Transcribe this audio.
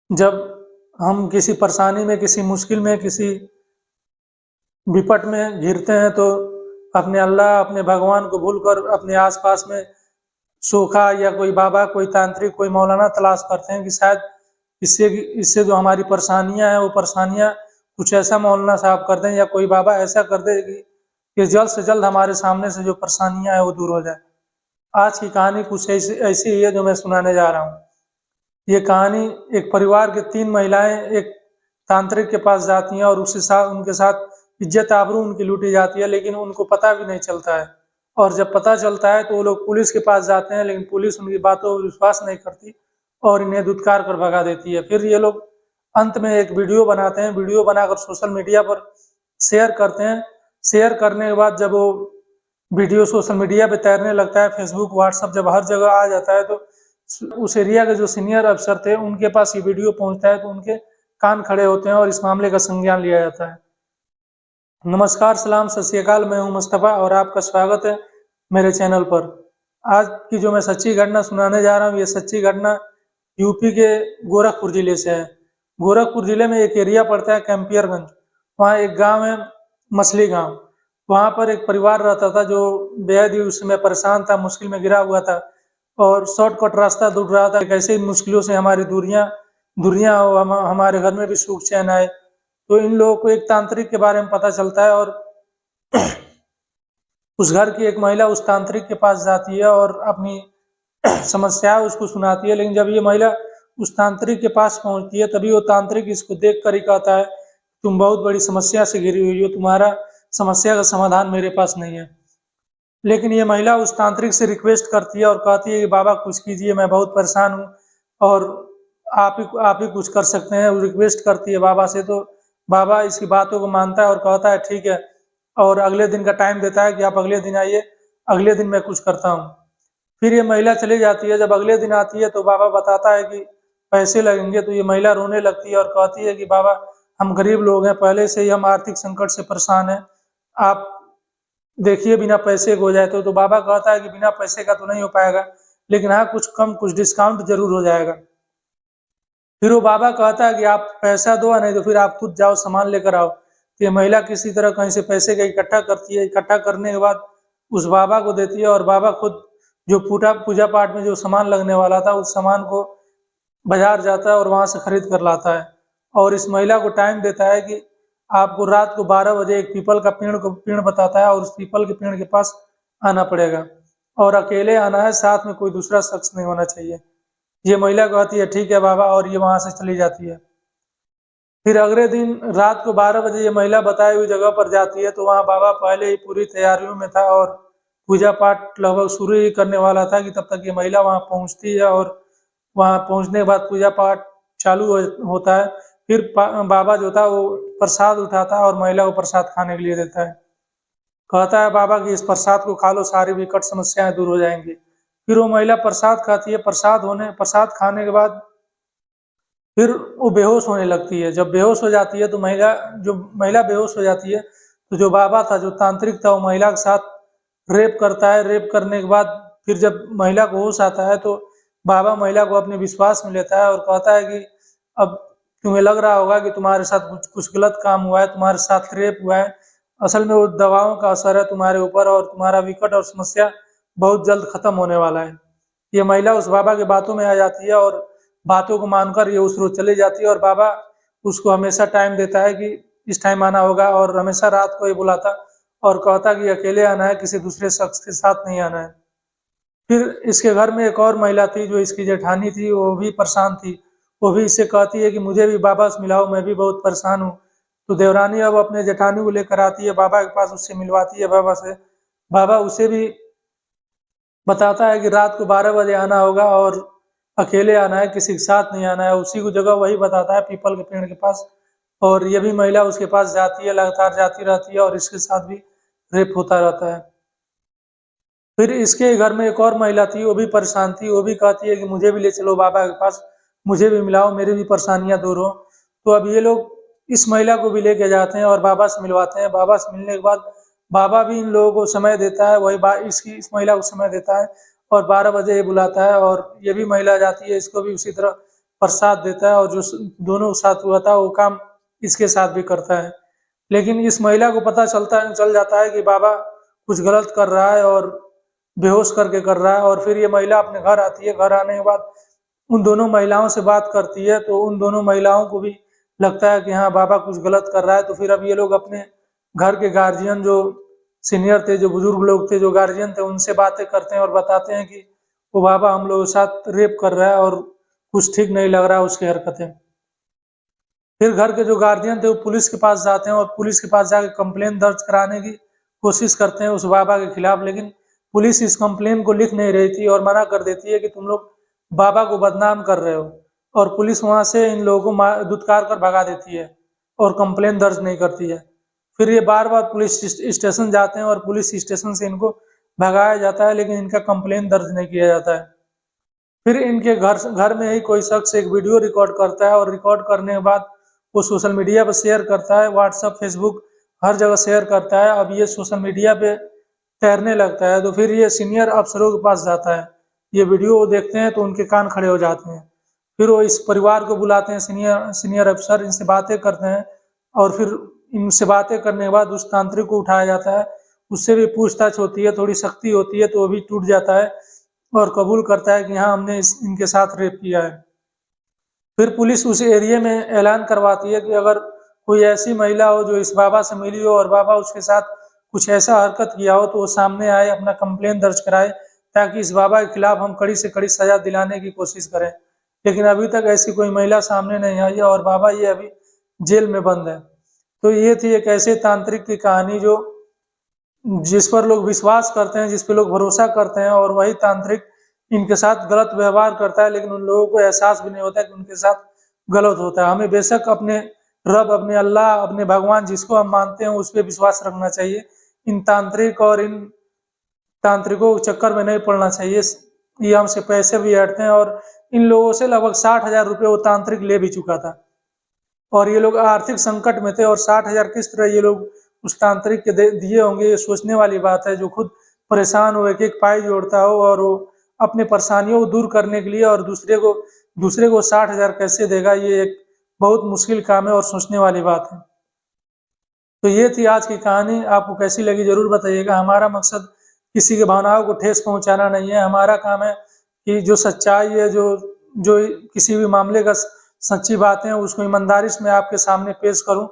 जब हम किसी परेशानी में, किसी मुश्किल में, किसी विपट में घिरते हैं तो अपने अल्लाह, अपने भगवान को भूलकर अपने आस-पास में सोखा या कोई बाबा, कोई तांत्रिक, कोई मौलाना तलाश करते हैं कि शायद इससे जो हमारी परेशानियाँ हैं, वो परेशानियाँ कुछ ऐसा मौलाना साहब कर दें या कोई बाबा ऐसा कर दे कि जल्द से जल्द हमारे सामने से जो परेशानियाँ हैं वो दूर हो जाए। आज की कहानी कुछ ऐसी ऐसी ही है जो मैं सुनाने जा रहा हूँ। ये कहानी एक परिवार की 3 महिलाएं एक तांत्रिक के पास जाती हैं और उनके साथ इज्जत आबरू उनकी लूटी जाती है, लेकिन उनको पता भी नहीं चलता है। और जब पता चलता है तो वो लोग पुलिस के पास जाते हैं, लेकिन पुलिस उनकी बातों पर विश्वास नहीं करती और इन्हें धुतकार कर भगा देती है। फिर ये लोग अंत में एक वीडियो बनाते हैं, वीडियो बनाकर सोशल मीडिया पर शेयर करते हैं। शेयर करने के बाद जब वो वीडियो सोशल मीडिया पे तैरने लगता है, फेसबुक, व्हाट्सएप जब हर जगह आ जाता है तो उस एरिया के जो सीनियर अफसर थे उनके पास ये वीडियो पहुंचता है तो उनके कान खड़े होते हैं और इस मामले का संज्ञान लिया जाता है। नमस्कार, सलाम, सत श्री अकाल, मैं हूं मुस्तफ़ा और आपका स्वागत है मेरे चैनल पर। आज की जो मैं सच्ची घटना सुनाने जा रहा हूँ, ये सच्ची घटना यूपी के गोरखपुर जिले से है। गोरखपुर जिले में एक एरिया पड़ता है कैंपियरगंज। वहाँ एक गांव है, मछली गांव। वहाँ पर एक परिवार रहता था जो बेहद ही उस समय परेशान था, मुश्किल में घिरा हुआ था और शॉर्टकट रास्ता ढूंढ रहा था। कैसे इन मुश्किलों से हमारी दूरियां हो, हमारे घर में भी सुख चैन आए। तो इन लोगों को एक तांत्रिक के बारे में पता चलता है और उस घर की एक महिला उस तांत्रिक के पास जाती है और अपनी समस्या उसको सुनाती है। लेकिन जब ये महिला उस तांत्रिक के पास पहुंचती है तभी वो तांत्रिक इसको देख कर ही कहता है, तुम बहुत बड़ी समस्या से घिरी हुई हो, तुम्हारा समस्या का समाधान मेरे पास नहीं है। लेकिन ये महिला उस तांत्रिक से रिक्वेस्ट करती है और कहती है कि बाबा कुछ कीजिए, मैं बहुत परेशान हूँ और आप ही कुछ कर सकते हैं। वो रिक्वेस्ट करती है बाबा से, तो बाबा इसकी बातों को मानता है और कहता है ठीक है, और अगले दिन का टाइम देता है कि आप अगले दिन आइए, अगले दिन मैं कुछ करता हूँ। फिर ये महिला चली जाती है। जब अगले दिन आती है तो बाबा बताता है कि पैसे लगेंगे, तो ये महिला रोने लगती है और कहती है कि बाबा हम गरीब लोग हैं, पहले से ही हम आर्थिक संकट से परेशान हैं, आप देखिए बिना पैसे के हो जाए तो बाबा कहता है कि बिना पैसे का तो नहीं हो पाएगा, लेकिन हाँ कुछ कम, कुछ डिस्काउंट जरूर हो जाएगा। फिर वो बाबा कहता है कि आप पैसा दो, नहीं तो फिर आप खुद जाओ सामान लेकर आओ। तो ये महिला किसी तरह कहीं से पैसे का इकट्ठा करती है, इकट्ठा करने के बाद उस बाबा को देती है और बाबा खुद जो पूजा पाठ में जो सामान लगने वाला था उस सामान को बाजार जाता है और वहां से खरीद कर लाता है और इस महिला को टाइम देता है कि आपको रात को 12 बजे एक पीपल का पेड़ बताता है और उस पीपल के पेड़ के पास आना पड़ेगा और अकेले आना है, साथ में कोई दूसरा शख्स नहीं होना चाहिए। ये महिला कहती है ठीक है बाबा, और ये वहां से चली जाती है। फिर अगले दिन रात को 12 बजे ये महिला बताई हुई जगह पर जाती है तो वहाँ बाबा पहले ही पूरी तैयारियों में था और पूजा पाठ लगभग शुरू ही करने वाला था कि तब तक ये महिला वहाँ पहुँचती है और वहाँ पहुँचने के बाद पूजा पाठ चालू होता है। फिर बाबा जो था वो प्रसाद उठाता है और महिला को प्रसाद खाने के लिए देता है। कहता है बाबा कि इस प्रसाद को खा लो, सारी विकट समस्याएं दूर हो जाएंगी। फिर वो महिला प्रसाद खाती है। प्रसाद खाने के बाद फिर वो बेहोश होने लगती है। जब बेहोश हो जाती है तो महिला बेहोश हो जाती है तो जो बाबा था, जो तांत्रिक था, वो महिला के साथ रेप करता है। रेप करने के बाद फिर जब महिला को होश आता है तो बाबा महिला को अपने विश्वास में लेता है और कहता है कि अब तुम्हें लग रहा होगा कि तुम्हारे साथ कुछ गलत काम हुआ है, तुम्हारे साथ रेप हुआ है, असल में वो दवाओं का असर है तुम्हारे ऊपर और तुम्हारा विकट और समस्या बहुत जल्द खत्म होने वाला है। ये महिला उस बाबा की बातों में आ जाती है और बातों को मानकर ये उस रोज चली जाती है और बाबा उसको हमेशा टाइम देता है कि इस टाइम आना होगा और हमेशा रात को ये बुलाता और कहता कि अकेले आना है, किसी दूसरे शख्स के साथ नहीं आना है। फिर इसके घर में एक और महिला थी जो इसकी जेठानी थी, वो भी परेशान थी। वो भी इससे कहती है कि मुझे भी बाबा से मिलाओ, मैं भी बहुत परेशान हूँ। तो देवरानी अब अपने जेठानी को लेकर आती है बाबा के पास, उससे मिलवाती है बाबा से। बाबा उसे भी बताता है कि रात को 12 बजे आना होगा और अकेले आना है, किसी के साथ नहीं आना है। उसी को जगह वही बताता है पीपल के पेड़ के पास और ये भी महिला उसके पास जाती है, लगातार जाती रहती है और इसके साथ भी रेप होता रहता है। फिर इसके घर में एक और महिला थी, वो भी परेशान थी। वो भी कहती है कि मुझे भी ले चलो बाबा के पास, मुझे भी मिलाओ, मेरी भी परेशानियां दूर हो। तो अब ये लोग इस महिला को भी लेके जाते हैं और बाबा से मिलवाते हैं। बाबा से मिलने के बाद बाबा भी इन लोगों को समय देता है, वही इस महिला को समय देता है और 12 बजे ये बुलाता है और ये भी महिला जाती है, इसको भी उसी तरह प्रसाद देता है और जो दोनों साथ हुआ था वो काम इसके साथ भी करता है। लेकिन इस महिला को पता चल जाता है कि बाबा कुछ गलत कर रहा है और बेहोश करके कर रहा है, और फिर ये महिला अपने घर आती है। घर आने के बाद उन दोनों महिलाओं से बात करती है, तो उन दोनों महिलाओं को भी लगता है कि हाँ, बाबा कुछ गलत कर रहा है। तो फिर अब ये लोग अपने घर के गार्जियन जो सीनियर थे, जो बुजुर्ग लोग थे, जो गार्जियन थे, उनसे बातें करते हैं और बताते हैं कि वो बाबा हम लोगों के साथ रेप कर रहा है और कुछ ठीक नहीं लग रहा है उसकी हरकतें। फिर घर के जो गार्जियन थे वो पुलिस के पास जाते हैं और पुलिस के पास जाके कंप्लेन दर्ज कराने की कोशिश करते हैं उस बाबा के खिलाफ। लेकिन पुलिस इस कंप्लेन को लिख नहीं रही थी और मना कर देती है कि तुम लोग बाबा को बदनाम कर रहे हो, और पुलिस वहां से इन लोगों को दुत्कार कर भगा देती है और कंप्लेन दर्ज नहीं करती है। फिर ये बार बार पुलिस स्टेशन जाते हैं और पुलिस स्टेशन से इनको भगाया जाता है, लेकिन इनका कंप्लेन दर्ज नहीं किया जाता है। फिर इनके घर में ही कोई शख्स एक वीडियो रिकॉर्ड करता है और रिकॉर्ड करने के बाद वो सोशल मीडिया पर शेयर करता है, व्हाट्सएप, फेसबुक, हर जगह शेयर करता है। अब ये सोशल मीडिया पे तैरने लगता है, तो फिर ये सीनियर अफसरों के पास जाता है। ये वीडियो वो देखते हैं तो उनके कान खड़े हो जाते हैं। फिर वो इस परिवार को बुलाते हैं, सीनियर अफसर, इनसे बातें करते हैं, और फिर इनसे बातें करने के बाद उस तांत्रिक को उठाया जाता है। उससे भी पूछताछ होती है, थोड़ी सख्ती होती है, तो वो भी टूट जाता है और कबूल करता है कि हाँ, हमने इनके साथ रेप किया है। फिर पुलिस उस एरिया में ऐलान करवाती है कि अगर कोई ऐसी महिला हो जो इस बाबा से मिली हो और बाबा उसके साथ कुछ ऐसा हरकत किया हो, तो वो सामने आए, अपना कंप्लेन दर्ज कराए, ताकि इस बाबा के खिलाफ हम कड़ी से कड़ी सजा दिलाने की कोशिश करें। लेकिन अभी तक ऐसी कोई महिला सामने नहीं आई है और बाबा ये अभी जेल में बंद है। तो ये थी एक ऐसे तांत्रिक की कहानी जो जिस पर लोग विश्वास करते हैं, जिस पे लोग भरोसा करते हैं, और वही तांत्रिक इनके साथ गलत व्यवहार करता है, लेकिन उन लोगों को एहसास भी नहीं होता कि उनके साथ गलत होता है। हमें बेशक अपने रब, अपने अल्लाह, अपने भगवान जिसको हम मानते हैं उस पर विश्वास रखना चाहिए। इन तांत्रिक और इन तांत्रिकों के चक्कर में नहीं पड़ना चाहिए। ये हमसे पैसे भी हटते हैं, और इन लोगों से लगभग 60,000 रुपये वो तांत्रिक ले भी चुका था, और ये लोग आर्थिक संकट में थे, और 60,000 किस तरह ये लोग उस तांत्रिक के दिए होंगे, ये सोचने वाली बात है। जो खुद परेशान हो, एक एक पाई जोड़ता हो, और वो अपने परेशानियों को दूर करने के लिए और दूसरे को 60,000 कैसे देगा, ये एक बहुत मुश्किल काम है और सोचने वाली बात है। तो ये थी आज की कहानी। आपको कैसी लगी जरूर बताइएगा। हमारा मकसद किसी की भावनाओं को ठेस पहुंचाना नहीं है। हमारा काम है कि जो सच्चाई है, जो किसी भी मामले का सच्ची बातें हैं, उसको ईमानदारी से मैं आपके सामने पेश करूं।